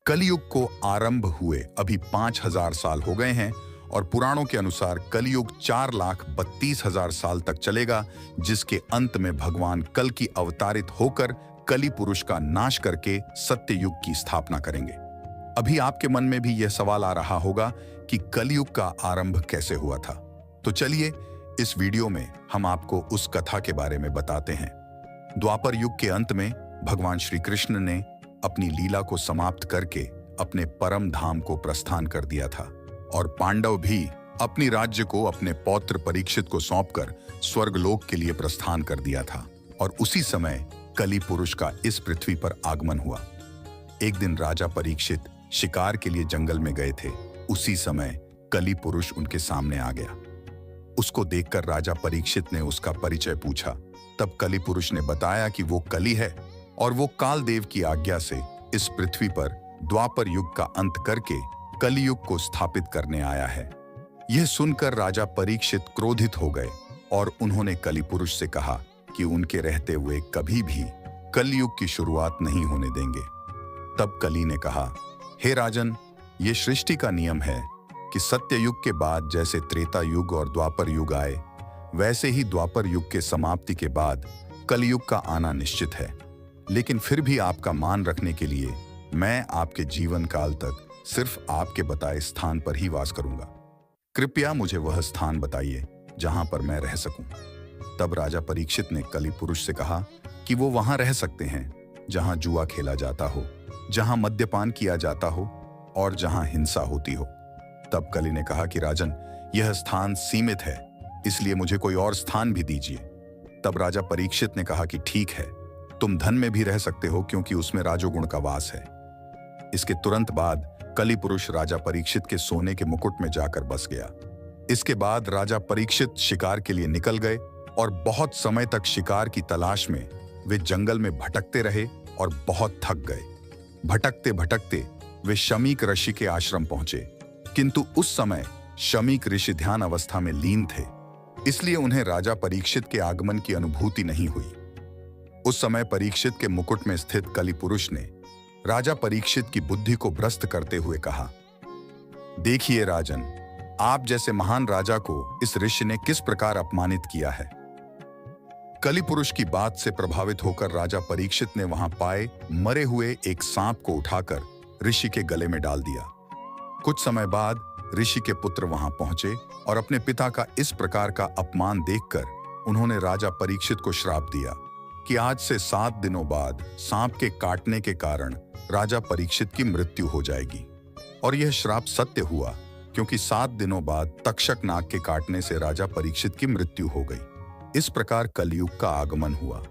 कलयुग को आरंभ हुए अभी 5000 साल हो गए हैं और पुराणों के अनुसार कलयुग 4,32,000 साल तक चलेगा, जिसके अंत में भगवान कल की अवतारित होकर कली पुरुष का नाश करके सत्य युग की स्थापना करेंगे। अभी आपके मन में भी यह सवाल आ रहा होगा कि कलयुग का आरंभ कैसे हुआ था। तो चलिए इस वीडियो में हम आपको उस कथा के बारे में बताते हैं। द्वापर युग के अंत में भगवान श्री कृष्ण ने अपनी लीला को समाप्त करके अपने परम धाम को प्रस्थान कर दिया था और पांडव भी अपनी राज्य को अपने पौत्र परीक्षित को सौंपकर स्वर्गलोक के लिए प्रस्थान कर दिया था। और उसी समय कली पुरुष का इस पृथ्वी पर आगमन हुआ। एक दिन राजा परीक्षित शिकार के लिए जंगल में गए थे। उसी समय कली पुरुष उनके सामने आ गया। उसको देखकर राजा परीक्षित ने उसका परिचय पूछा। तब कली पुरुष ने बताया कि वो कली है और वो कालदेव की आज्ञा से इस पृथ्वी पर द्वापर युग का अंत करके कलियुग को स्थापित करने आया है। यह सुनकर राजा परीक्षित क्रोधित हो गए और उन्होंने कली पुरुष से कहा कि उनके रहते हुए कभी भी कलयुग की शुरुआत नहीं होने देंगे। तब कली ने कहा, हे राजन, ये सृष्टि का नियम है कि सत्य युग के बाद जैसे त्रेता युग और द्वापर युग आए, वैसे ही द्वापर युग के समाप्ति के बाद कलयुग का आना निश्चित है। लेकिन फिर भी आपका मान रखने के लिए मैं आपके जीवन काल तक सिर्फ आपके बताए स्थान पर ही वास करूंगा। कृपया मुझे वह स्थान बताइए जहां पर मैं रह सकूं। तब राजा परीक्षित ने कली पुरुष से कहा कि वो वहां रह सकते हैं जहां जुआ खेला जाता हो, जहां मद्यपान किया जाता हो और जहां हिंसा होती हो। तब कली ने कहा कि राजन, यह स्थान सीमित है, इसलिए मुझे कोई और स्थान भी दीजिए। तब राजा परीक्षित ने कहा कि ठीक है, तुम धन में भी रह सकते हो क्योंकि उसमें राजोगुण का वास है। इसके तुरंत बाद कली पुरुष राजा परीक्षित के सोने के मुकुट में जाकर बस गया। इसके बाद राजा परीक्षित शिकार के लिए निकल गए और बहुत समय तक शिकार की तलाश में वे जंगल में भटकते रहे और बहुत थक गए। भटकते भटकते वे शमीक ऋषि के आश्रम पहुंचे, किंतु उस समय शमीक ऋषि ध्यान अवस्था में लीन थे, इसलिए उन्हें राजा परीक्षित के आगमन की अनुभूति नहीं हुई। उस समय परीक्षित के मुकुट में स्थित कली पुरुष ने राजा परीक्षित की बुद्धि को भ्रष्ट करते हुए कहा, देखिए राजन, आप जैसे महान राजा को इस ऋषि ने किस प्रकार अपमानित किया है। कली पुरुष की बात से प्रभावित होकर राजा परीक्षित ने वहां पाए मरे हुए एक सांप को उठाकर ऋषि के गले में डाल दिया। कुछ समय बाद ऋषि के पुत्र वहां पहुंचे और अपने पिता का इस प्रकार का अपमान देखकर उन्होंने राजा परीक्षित को श्राप दिया कि आज से 7 दिनों बाद सांप के काटने के कारण राजा परीक्षित की मृत्यु हो जाएगी। और यह श्राप सत्य हुआ, क्योंकि 7 दिनों बाद तक्षक नाग के काटने से राजा परीक्षित की मृत्यु हो गई। इस प्रकार कलयुग का आगमन हुआ।